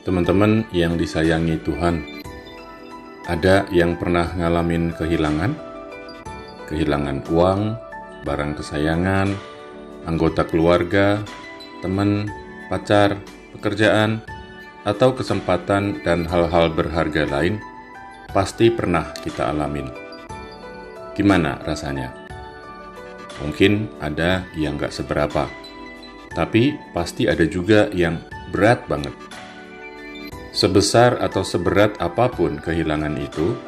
Teman-teman yang disayangi Tuhan, ada yang pernah ngalamin kehilangan? Kehilangan uang, barang kesayangan, anggota keluarga, teman, pacar, pekerjaan, atau kesempatan dan hal-hal berharga lain? Pasti pernah kita alamin. Gimana rasanya? Mungkin ada yang gak seberapa, tapi pasti ada juga yang berat banget. Sebesar atau seberat apapun kehilangan itu,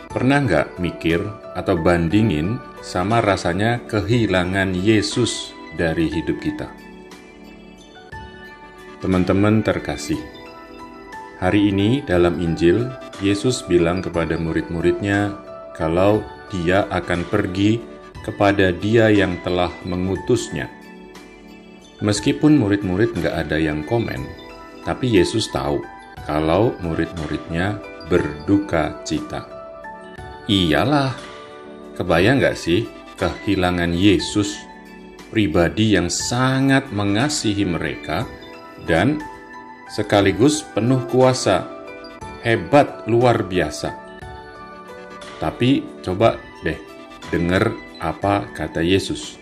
pernah nggak mikir atau bandingin sama rasanya kehilangan Yesus dari hidup kita? Teman-teman terkasih, hari ini dalam Injil, Yesus bilang kepada murid-muridnya kalau Dia akan pergi kepada Dia yang telah mengutusnya. Meskipun murid-murid nggak ada yang komen, tapi Yesus tahu kalau murid-muridnya berduka cita. Iyalah, kebayang gak sih kehilangan Yesus, pribadi yang sangat mengasihi mereka dan sekaligus penuh kuasa, hebat luar biasa. Tapi coba deh dengar apa kata Yesus.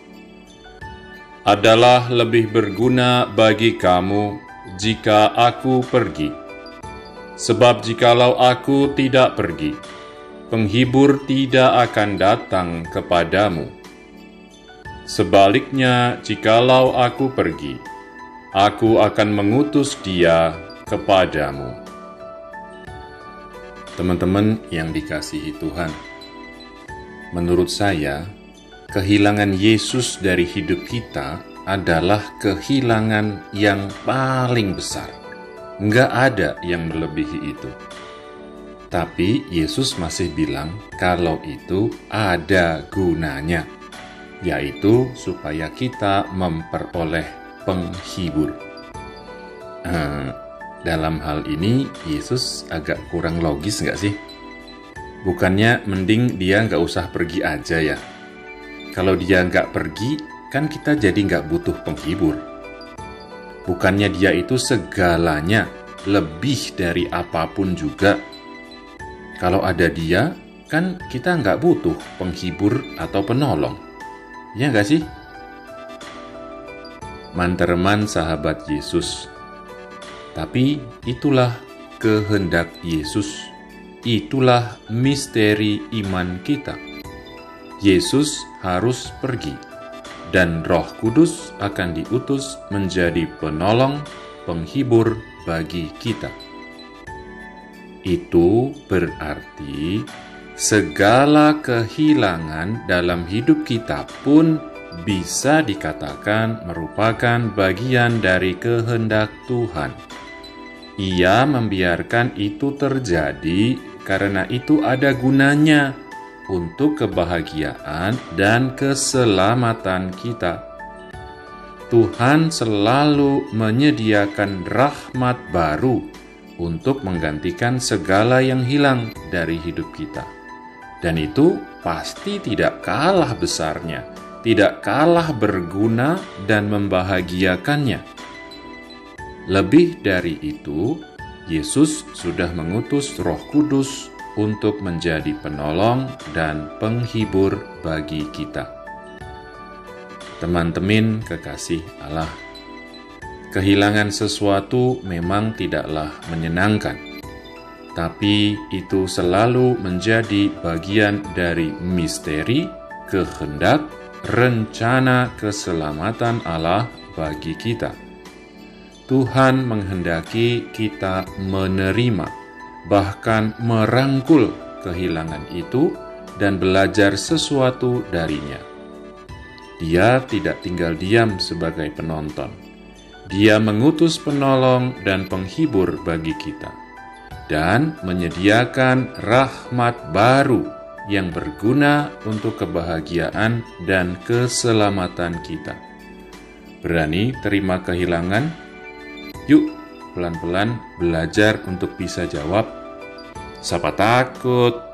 Adalah lebih berguna bagi kamu jika aku pergi. Sebab jikalau aku tidak pergi, penghibur tidak akan datang kepadamu. Sebaliknya, jikalau aku pergi, aku akan mengutus Dia kepadamu. Teman-teman yang dikasihi Tuhan, menurut saya, kehilangan Yesus dari hidup kita adalah kehilangan yang paling besar. Nggak ada yang melebihi itu. Tapi Yesus masih bilang kalau itu ada gunanya, yaitu supaya kita memperoleh penghibur. Dalam hal ini Yesus agak kurang logis nggak sih? Bukannya mending Dia nggak usah pergi aja ya? Kalau Dia nggak pergi, kan kita jadi nggak butuh penghibur. Bukannya Dia itu segalanya, lebih dari apapun juga. Kalau ada Dia, kan kita nggak butuh penghibur atau penolong. Ya nggak sih? Mantereman sahabat Yesus. Tapi itulah kehendak Yesus. Itulah misteri iman kita. Yesus harus pergi. Dan Roh Kudus akan diutus menjadi penolong, penghibur bagi kita. Itu berarti segala kehilangan dalam hidup kita pun bisa dikatakan merupakan bagian dari kehendak Tuhan. Ia membiarkan itu terjadi karena itu ada gunanya untuk kebahagiaan dan keselamatan kita. Tuhan selalu menyediakan rahmat baru untuk menggantikan segala yang hilang dari hidup kita. Dan itu pasti tidak kalah besarnya, tidak kalah berguna dan membahagiakannya. Lebih dari itu, Yesus sudah mengutus Roh Kudus untuk menjadi penolong dan penghibur bagi kita. Teman-teman kekasih Allah, kehilangan sesuatu memang tidaklah menyenangkan, tapi itu selalu menjadi bagian dari misteri, kehendak, rencana keselamatan Allah bagi kita. Tuhan menghendaki kita menerima, bahkan merangkul kehilangan itu dan belajar sesuatu darinya. Dia tidak tinggal diam sebagai penonton. Dia mengutus penolong dan penghibur bagi kita dan menyediakan rahmat baru yang berguna untuk kebahagiaan dan keselamatan kita. Berani terima kehilangan? Yuk, pelan-pelan belajar untuk bisa jawab. Siapa takut